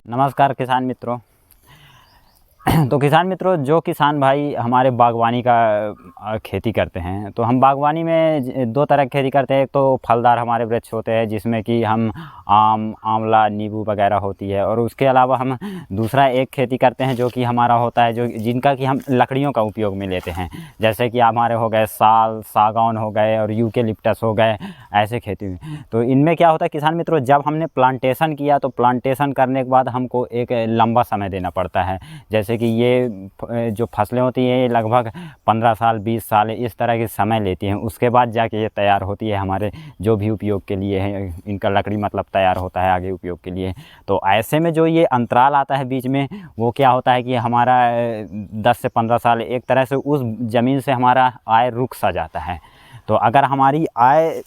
नमस्कार किसान मित्रों। तो किसान मित्रों, जो किसान भाई हमारे बागवानी का खेती करते हैं, तो हम बागवानी में दो तरह की खेती करते हैं। एक तो फलदार हमारे वृक्ष होते हैं जिसमें कि हम आम, आंवला, नींबू वगैरह होती है, और उसके अलावा हम दूसरा एक खेती करते हैं जो कि हमारा होता है, जो जिनका कि हम लकड़ियों का उपयोग में लेते हैं। जैसे कि हमारे हो गए साल, सागौन हो गए और यूकेलिप्टस हो गए, ऐसे खेती में। तो इनमें क्या होता है किसान मित्रों, जब हमने प्लांटेशन किया तो प्लांटेशन करने के बाद हमको एक लंबा समय देना पड़ता है। जैसे कि ये जो फसलें होती हैं ये लगभग 15 साल 20 साल इस तरह के समय लेती हैं। उसके बाद जाके ये तैयार होती है हमारे जो भी उपयोग के लिए है, इनका लकड़ी मतलब तैयार होता है आगे उपयोग के लिए। तो ऐसे में जो ये अंतराल आता है बीच में, वो क्या होता है कि हमारा 10 से 15 साल एक तरह से उस ज़मीन से हमारा आय रुक सा जाता है। तो अगर हमारी आय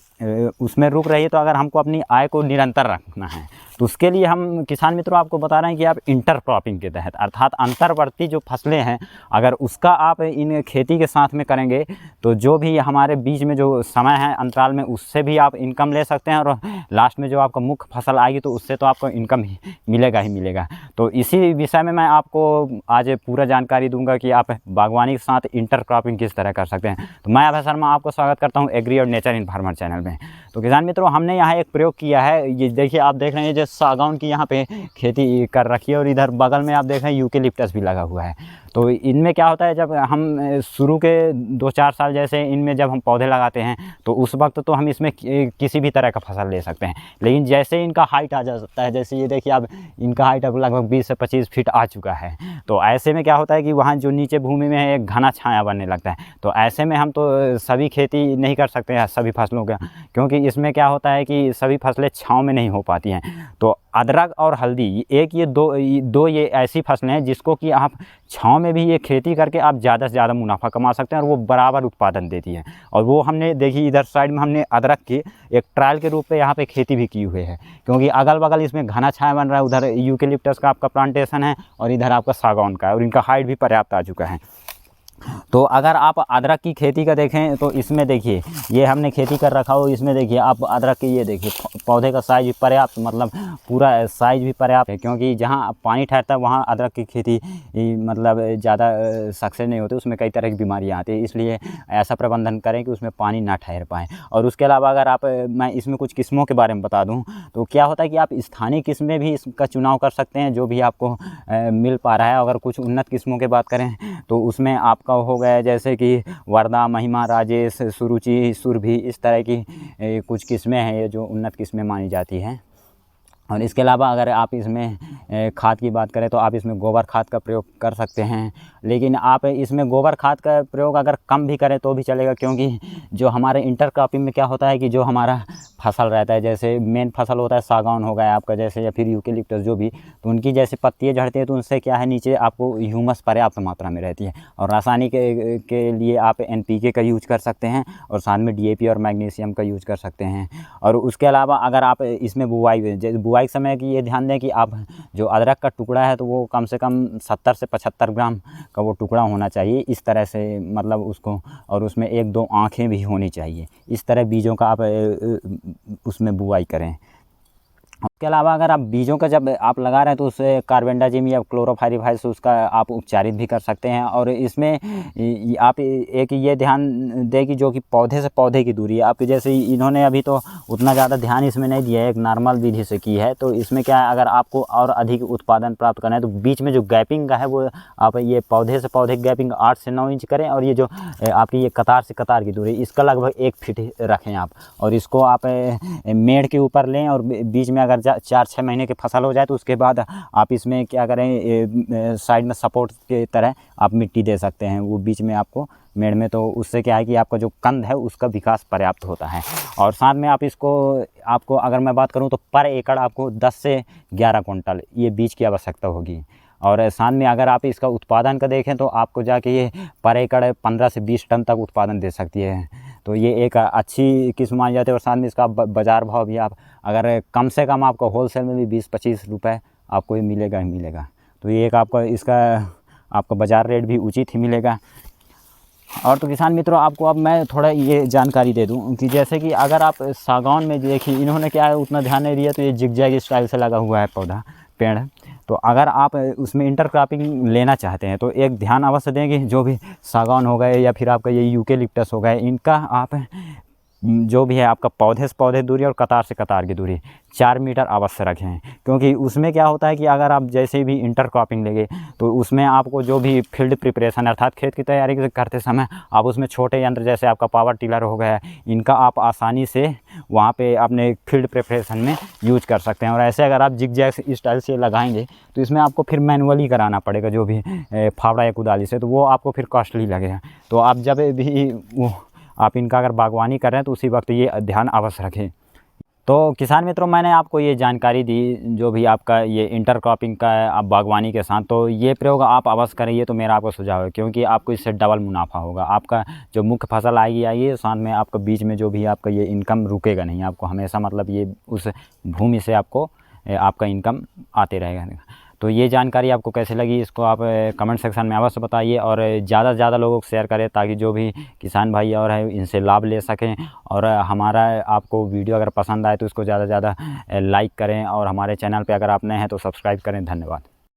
उसमें रुक रही है, तो अगर हमको अपनी आय को निरंतर रखना है तो उसके लिए हम किसान मित्रों आपको बता रहे हैं कि आप इंटरक्रॉपिंग के तहत, अर्थात अंतर्वर्ती जो फसलें हैं, अगर उसका आप इन खेती के साथ में करेंगे तो जो भी हमारे बीच में जो समय है अंतराल में, उससे भी आप इनकम ले सकते हैं, और लास्ट में जो आपका मुख्य फसल आएगी तो उससे तो आपको इनकम मिलेगा ही मिलेगा। तो इसी विषय में मैं आपको आज पूरा जानकारी दूंगा कि आप बागवानी के साथ इंटरक्रॉपिंग किस तरह कर सकते हैं। तो मैं अभय शर्मा आपको स्वागत करता हूँ एग्री और नेचर इन फार्मर चैनल में। तो किसान मित्रों, हमने यहाँ एक प्रयोग किया है। ये देखिए, आप देख रहे हैं जो सागौन की यहाँ पे खेती कर रखी है, और इधर बगल में आप देख रहे हैं यूकेलिप्टस भी लगा हुआ है। तो इनमें क्या होता है, जब हम शुरू के 2-4 साल जैसे इनमें जब हम पौधे लगाते हैं तो उस वक्त तो हम इसमें किसी भी तरह का फसल ले सकते हैं। लेकिन जैसे इनका हाइट आ जाता है, जैसे ये देखिए अब इनका हाइट अब लगभग 20 से 25 फीट आ चुका है, तो ऐसे में क्या होता है कि वहाँ जो नीचे भूमि में है एक घना छाया बनने लगता है। तो ऐसे में हम तो सभी खेती नहीं कर सकते हैं सभी फसलों का, क्योंकि इसमें क्या होता है कि सभी फसलें छाँव में नहीं हो पाती हैं। तो अदरक और हल्दी एक ये दो ये ऐसी फसलें हैं जिसको कि आप छाँव में भी ये खेती करके आप ज़्यादा से ज़्यादा मुनाफा कमा सकते हैं, और वो बराबर उत्पादन देती है। और वो हमने देखी इधर साइड में हमने अदरक की एक ट्रायल के रूप में यहाँ पे खेती भी की हुई है, क्योंकि अगल बगल इसमें घना छाया बन रहा है। उधर यूकेलिप्टस का आपका प्लांटेशन है और इधर आपका सागौन का है, और इनका हाइट भी पर्याप्त आ चुका है। तो अगर आप अदरक की खेती का देखें तो इसमें देखिए ये हमने खेती कर रखा हो, इसमें देखिए आप अदरक की ये देखिए पौधे का साइज भी पर्याप्त, मतलब पूरा साइज भी पर्याप्त है, क्योंकि जहाँ पानी ठहरता है वहाँ अदरक की खेती मतलब ज़्यादा सक्सेस नहीं होती, उसमें कई तरह की बीमारियाँ आती है। इसलिए ऐसा प्रबंधन करें कि उसमें पानी ना ठहर पाए। और उसके अलावा अगर आप मैं इसमें कुछ किस्मों के बारे में बता दूँ तो क्या होता है कि आप स्थानीय किस्में भी इसका चुनाव कर सकते हैं जो भी आपको मिल पा रहा है। अगर कुछ उन्नत किस्मों की बात करें तो उसमें आपका हो गया जैसे कि वर्धा, महिमा, राजेश, सुरुचि, सुरभि, इस तरह की कुछ किस्में हैं ये जो उन्नत किस्में मानी जाती हैं। और इसके अलावा अगर आप इसमें खाद की बात करें तो आप इसमें गोबर खाद का प्रयोग कर सकते हैं। लेकिन आप इसमें गोबर खाद का प्रयोग अगर कम भी करें तो भी चलेगा, क्योंकि जो हमारे इंटरक्रॉपिंग में क्या होता है कि जो हमारा फसल रहता है, जैसे मेन फसल होता है सागौन हो गया आपका, जैसे या फिर यूकेलिप्टस जो भी, तो उनकी जैसे पत्तियाँ झड़ती हैं तो उनसे क्या है नीचे आपको ह्यूमस पर्याप्त मात्रा में रहती है। और रासायनिक के लिए आप NPK का यूज कर सकते हैं, और साथ में DAP और मैग्नीशियम का यूज कर सकते हैं। और उसके अलावा अगर आप इसमें बुआई समय की ये ध्यान दें कि आप जो अदरक का टुकड़ा है तो वो कम से कम 70 से 75 ग्राम का वो टुकड़ा होना चाहिए, इस तरह से मतलब उसको, और उसमें 1-2 आँखें भी होनी चाहिए। इस तरह बीजों का आप उसमें बुआई करें। उसके अलावा अगर आप बीजों का जब आप लगा रहे हैं तो उससे कार्बेंडाजिम या क्लोरोफाइरीफास उसका आप उपचारित भी कर सकते हैं। और इसमें आप एक ये ध्यान दें कि जो कि पौधे से पौधे की दूरी है आपकी, जैसे इन्होंने अभी तो उतना ज़्यादा ध्यान इसमें नहीं दिया है, एक नॉर्मल विधि से की है। तो इसमें क्या है, अगर आपको और अधिक उत्पादन प्राप्त करना है तो बीच में जो गैपिंग का है वो आप ये पौधे से पौधे की गैपिंग 8 से 9 इंच करें, और ये जो आपकी ये कतार से कतार की दूरी इसका लगभग 1 फीट रखें आप, और इसको आप मेड़ के ऊपर लें। और बीच में अगर 4-6 महीने की फसल हो जाए तो उसके बाद आप इसमें क्या करें, साइड में सपोर्ट के तरह आप मिट्टी दे सकते हैं वो बीच में आपको मेड़ में। तो उससे क्या है कि आपका जो कंद है उसका विकास पर्याप्त होता है। और साथ में आप आपको अगर मैं बात करूं तो पर एकड़ आपको 10 से 11 कुंटल ये बीज की आवश्यकता होगी। और साथ में अगर आप इसका उत्पादन का देखें तो आपको जाके ये पर एकड़ 15 से 20 टन तक उत्पादन दे सकती है। तो ये एक अच्छी किस्म मानी जाती है। और साथ में इसका बाज़ार भाव भी आप अगर कम से कम आपको होलसेल में भी 20-25 रुपये आपको ये मिलेगा ही मिलेगा। तो ये एक आपका बाज़ार रेट भी उचित ही मिलेगा। और तो किसान मित्रों, आपको अब मैं थोड़ा ये जानकारी दे दूं कि जैसे कि अगर आप सागौन में देखिए, इन्होंने क्या है उतना ध्यान नहीं दिया, तो ये जिगजैग स्टाइल से लगा हुआ है पेड़। तो अगर आप उसमें इंटरक्रॉपिंग लेना चाहते हैं तो एक ध्यान अवश्य दें कि जो भी सागौन हो गए या फिर आपका ये यूकेलिप्टस हो गए, इनका आप जो भी है आपका पौधे से पौधे दूरी और कतार से कतार की दूरी 4 मीटर अवश्य रखें। क्योंकि उसमें क्या होता है कि अगर आप जैसे भी इंटरक्रॉपिंग लेंगे तो उसमें आपको जो भी फील्ड प्रिपरेशन अर्थात खेत की तैयारी करते समय आप उसमें छोटे यंत्र जैसे आपका पावर टिलर हो गया, इनका आप आसानी से वहाँ पे अपने फील्ड प्रिपरेशन में यूज कर सकते हैं। और ऐसे अगर आप जिग-जैग स्टाइल से लगाएंगे तो इसमें आपको फिर मैनुअली कराना पड़ेगा जो भी फावड़ा या कुदाली से, तो वो आपको फिर कॉस्टली लगेगा। तो आप जब भी वो आप इनका अगर बागवानी कर रहे हैं तो उसी वक्त ये ध्यान अवश्य रखें। तो किसान मित्रों, मैंने आपको ये जानकारी दी जो भी आपका ये इंटरक्रॉपिंग का है आप बागवानी के साथ, तो ये प्रयोग आप अवश्य करें, ये तो मेरा आपको सुझाव है। क्योंकि आपको इससे डबल मुनाफा होगा। आपका जो मुख्य फसल आएगी साथ में आपका बीच में जो भी आपका ये इनकम रुकेगा नहीं, आपको हमेशा मतलब ये उस भूमि से आपको आपका इनकम आते रहेगा। तो ये जानकारी आपको कैसे लगी इसको आप कमेंट सेक्शन में अवश्य बताइए और ज़्यादा से ज़्यादा लोगों को शेयर करें ताकि जो भी किसान भाई और है इनसे लाभ ले सकें। और हमारा आपको वीडियो अगर पसंद आए तो इसको ज़्यादा से ज़्यादा लाइक करें और हमारे चैनल पे अगर आप नए हैं तो सब्सक्राइब करें। धन्यवाद।